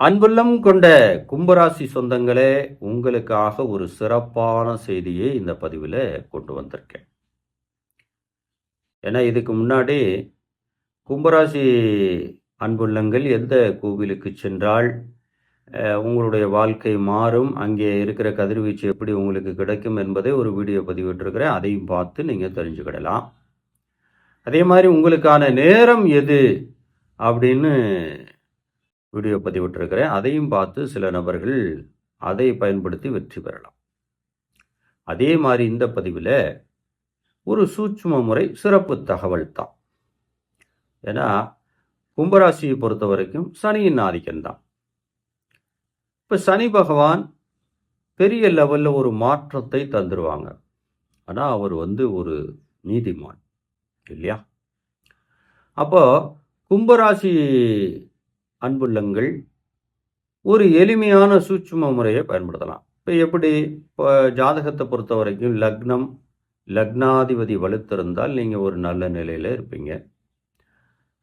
அன்புள்ளம் கொண்ட கும்பராசி சொந்தங்களே, உங்களுக்காக ஒரு சிறப்பான செய்தியை இந்த பதிவில் கொண்டு வந்திருக்கேன். ஏன்னா இதுக்கு முன்னாடி கும்பராசி அன்புள்ளங்கள் எந்த கோவிலுக்கு சென்றால் உங்களுடைய வாழ்க்கை மாறும், அங்கே இருக்கிற கதிர்வீச்சு எப்படி உங்களுக்கு கிடைக்கும் என்பதை ஒரு வீடியோ பதிவிட்டிருக்கிறேன். அதையும் பார்த்து நீங்கள் தெரிஞ்சுக்கிடலாம். அதே மாதிரி உங்களுக்கான நேரம் எது அப்படின்னு வீடியோ பதிவிட்டிருக்கிறேன். அதையும் பார்த்து சில நபர்கள் அதை பயன்படுத்தி வெற்றி பெறலாம். அதே மாதிரி இந்த பதிவில் ஒரு சூட்சும முறை சிறப்பு தகவல் தான். ஏன்னா கும்பராசியை பொறுத்த வரைக்கும் சனியின் ஆதிக்கம்தான். இப்போ சனி பகவான் பெரிய லெவலில் ஒரு மாற்றத்தை தந்துடுவாங்க. ஆனால் அவர் ஒரு நீதிமான் இல்லையா? அப்போ கும்பராசி அன்புள்ளங்கள் ஒரு எளிமையான சூட்சும முறையை பயன்படுத்தலாம். இப்போ எப்படி? இப்போ ஜாதகத்தை பொறுத்த வரைக்கும் லக்னாதிபதி வலுத்திருந்தால் நீங்கள் ஒரு நல்ல நிலையில் இருப்பீங்க.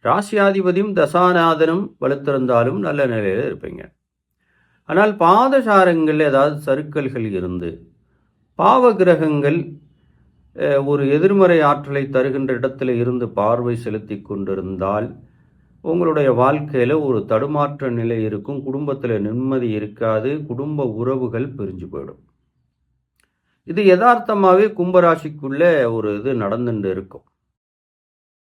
ராசியாதிபதியும் தசாநாதனும் வலுத்திருந்தாலும் நல்ல நிலையில் இருப்பீங்க. ஆனால் பாதசாரங்கள் ஏதாவது சறுக்கல்கள் இருந்து பாவ கிரகங்கள் ஒரு எதிர்மறை ஆற்றலை தருகின்ற இடத்துல இருந்து பார்வை செலுத்தி கொண்டிருந்தால் உங்களுடைய வாழ்க்கையில் ஒரு தடுமாற்ற நிலை இருக்கும். குடும்பத்தில் நிம்மதி இருக்காது. குடும்ப உறவுகள் பிரிஞ்சு போயிடும். இது யதார்த்தமாகவே கும்பராசிக்குள்ளே ஒரு இது நடந்துட்டு இருக்கும்.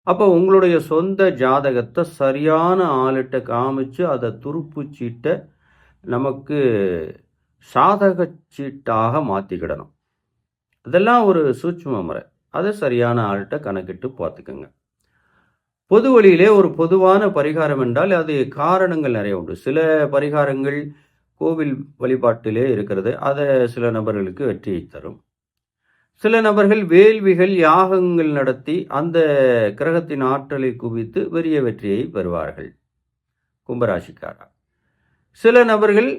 அப்போ உங்களுடைய சொந்த ஜாதகத்தை சரியான ஆளிட்ட காமிச்சு அதை துருப்பு சீட்டை நமக்கு சாதக சீட்டாக மாற்றிக்கிடணும். இதெல்லாம் ஒரு சூட்சும முறை. அதை சரியான ஆள்கிட்ட கணக்கிட்டு பார்த்துக்கோங்க. பொது வழியிலே ஒரு பொதுவான பரிகாரம் என்றால் அது காரணங்கள் நிறைய உண்டு. சில பரிகாரங்கள் கோவில் வழிபாட்டிலே இருக்கிறது. அதை சில நபர்களுக்கு வெற்றியை தரும். சில நபர்கள் வேள்விகள் யாகங்கள் நடத்தி அந்த கிரகத்தின் ஆற்றலை குவித்து பெரிய வெற்றியை பெறுவார்கள் கும்பராசிக்காரர். சில நபர்கள்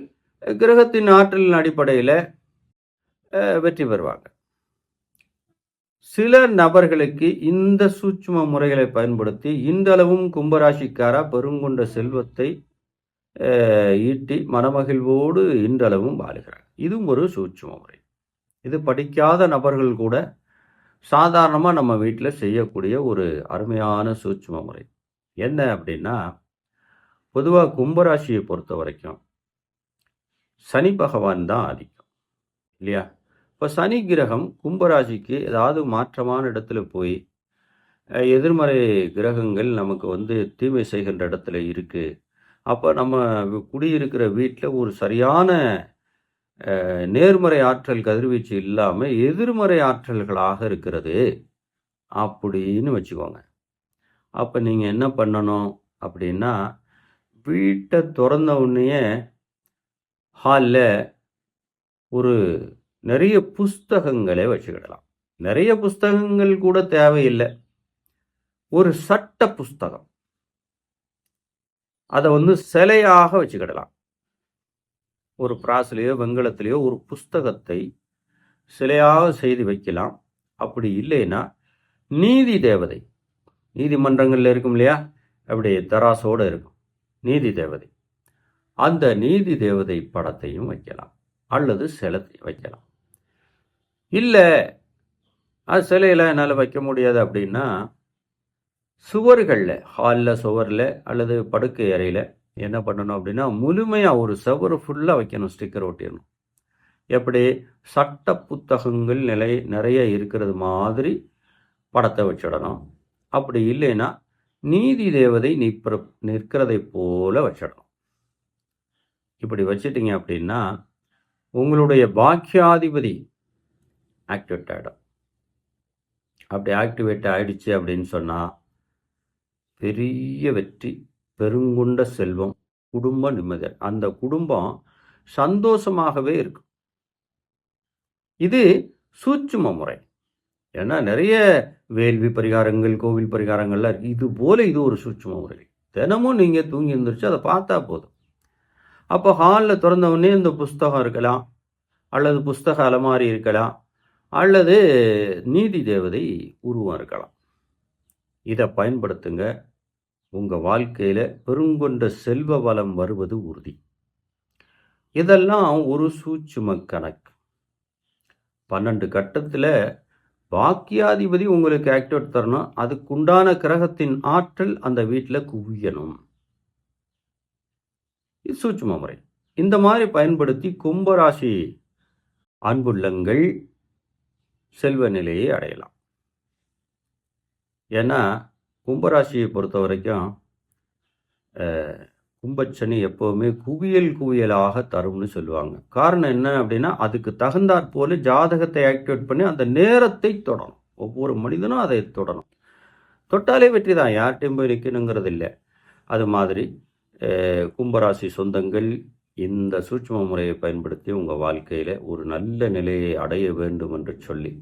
கிரகத்தின் ஆற்றலின் அடிப்படையில் வெற்றி பெறுவாங்க. சில நபர்களுக்கு இந்த சூட்சும முறைகளை பயன்படுத்தி இன்றளவும் கும்பராசிக்காரா பெருங்கொண்ட செல்வத்தை ஈட்டி மனமகிழ்வோடு இன்றளவும் வாழுகிறார். இதுவும் ஒரு சூட்சும முறை. இது படிக்காத நபர்கள் கூட சாதாரணமாக நம்ம வீட்டில் செய்யக்கூடிய ஒரு அருமையான சூட்சும முறை. என்ன அப்படின்னா, பொதுவாக கும்பராசியை பொறுத்த வரைக்கும் சனி பகவான் தான் ஆதிக்கம் இல்லையா? இப்போ சனி கிரகம் கும்பராசிக்கு ஏதாவது மாற்றமான இடத்துல போய் எதிர்மறை கிரகங்கள் நமக்கு தீமை செய்கின்ற இடத்துல இருக்குது. அப்போ நம்ம குடியிருக்கிற வீட்டில் ஒரு சரியான நேர்மறை ஆற்றல் கதிர்வீச்சு இல்லாமல் எதிர்மறை ஆற்றல்களாக இருக்கிறது அப்படின்னு வச்சுக்கோங்க. அப்போ நீங்கள் என்ன பண்ணணும் அப்படின்னா, வீட்டை திறந்த உடனே ஹாலில் ஒரு நிறைய புஸ்தகங்களை வச்சுக்கிடலாம். நிறைய புஸ்தகங்கள் கூட தேவையில்லை. ஒரு சட்ட புஸ்தகம் அதை சிலையாக வச்சுக்கிடலாம். ஒரு பிராசிலேயோ வெங்கலத்திலேயோ ஒரு புஸ்தகத்தை சிலையாக செய்து வைக்கலாம். அப்படி இல்லைன்னா நீதி தேவதை, நீதிமன்றங்களில் இருக்கும் இல்லையா, அப்படி தராசோடு இருக்கும் நீதி தேவதை, அந்த நீதி தேவதை படத்தையும் வைக்கலாம் அல்லது சிலத்தை வைக்கலாம். இல்லை அது சிலையில் என்னால் வைக்க முடியாது அப்படின்னா சுவர்களில், ஹாலில் சுவரில் அல்லது படுக்கை அறையில் என்ன பண்ணணும் அப்படின்னா, முழுமையாக ஒரு சுவர் ஃபுல்லாக வைக்கணும், ஸ்டிக்கர் ஒட்டிடணும். எப்படி? சட்ட புத்தகங்கள் நிறைய இருக்கிறது மாதிரி படத்தை வச்சிடணும். அப்படி இல்லைன்னா நீதி தேவதை நிற்கிறதை போல வச்சிடணும். இப்படி வச்சிட்டிங்க அப்படின்னா உங்களுடைய பாக்கியாதிபதி ஆக்டிவேட் ஆகிடும். அப்படி ஆக்டிவேட் ஆகிடுச்சு அப்படின்னு சொன்னால் பெரிய வெற்றி, பெருங்கொண்ட செல்வம், குடும்ப நிம்மதி, அந்த குடும்பம் சந்தோஷமாகவே இருக்கும். இது சூட்சும முறை. ஏன்னா நிறைய வேள்வி பரிகாரங்கள் கோவில் பரிகாரங்கள்லாம் இருக்குது. இது போல் இது ஒரு சூட்சும முறை. தினமும் நீங்கள் தூங்கி இருந்துருச்சு அதை பார்த்தா போதும். அப்போ ஹாலில் திறந்தவுடனே இந்த புஸ்தகம் இருக்கலாம், அல்லது புஸ்தக அலமாரி இருக்கலாம், அல்லது நீதி தேவதை உருவம் இருக்கலாம். இதை பயன்படுத்துங்க. உங்கள் வாழ்க்கையில் பெருங்கொண்ட செல்வ வளம் வருவது உறுதி. இதெல்லாம் ஒரு சூட்சும கணக்கு. 12 கட்டத்தில் பாக்கியாதிபதி உங்களுக்கு ஆக்டிவேட் தரணும். அதுக்குண்டான கிரகத்தின் ஆற்றல் அந்த வீட்டில் குவியணும். இது சூட்சும முறை. இந்த மாதிரி பயன்படுத்தி கும்பராசி அன்புள்ளங்கள் செல்வ நிலையை அடையலாம். ஏன்னா கும்பராசியை பொறுத்த வரைக்கும் கும்பச்சனி எப்போவுமே குவியலாக தரும்னு சொல்லுவாங்க. காரணம் என்ன அப்படின்னா, அதுக்கு தகுந்தாற் போல ஜாதகத்தை ஆக்டிவேட் பண்ணி அந்த நேரத்தை தொடணும். ஒவ்வொரு மனிதனும் அதை தொடணும். தொட்டாலே வெற்றி தான், யார்கிட்டையும் போய் நிற்கணுங்கிறது இல்லை. அது மாதிரி கும்பராசி சொந்தங்கள் இந்த சூட்சும முறையை பயன்படுத்தி உங்கள் வாழ்க்கையில் ஒரு நல்ல நிலையை அடைய வேண்டும் என்று சொல்லி,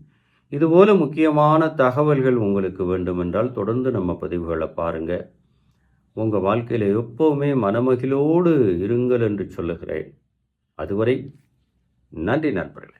இதுபோல முக்கியமான தகவல்கள் உங்களுக்கு வேண்டுமென்றால் தொடர்ந்து நம்ம பதிவுகளை பாருங்கள். உங்கள் வாழ்க்கையில் எப்போவுமே மனமகிழோடு இருங்கள் என்று சொல்லுகிறேன். அதுவரை நன்றி நண்பர்களே.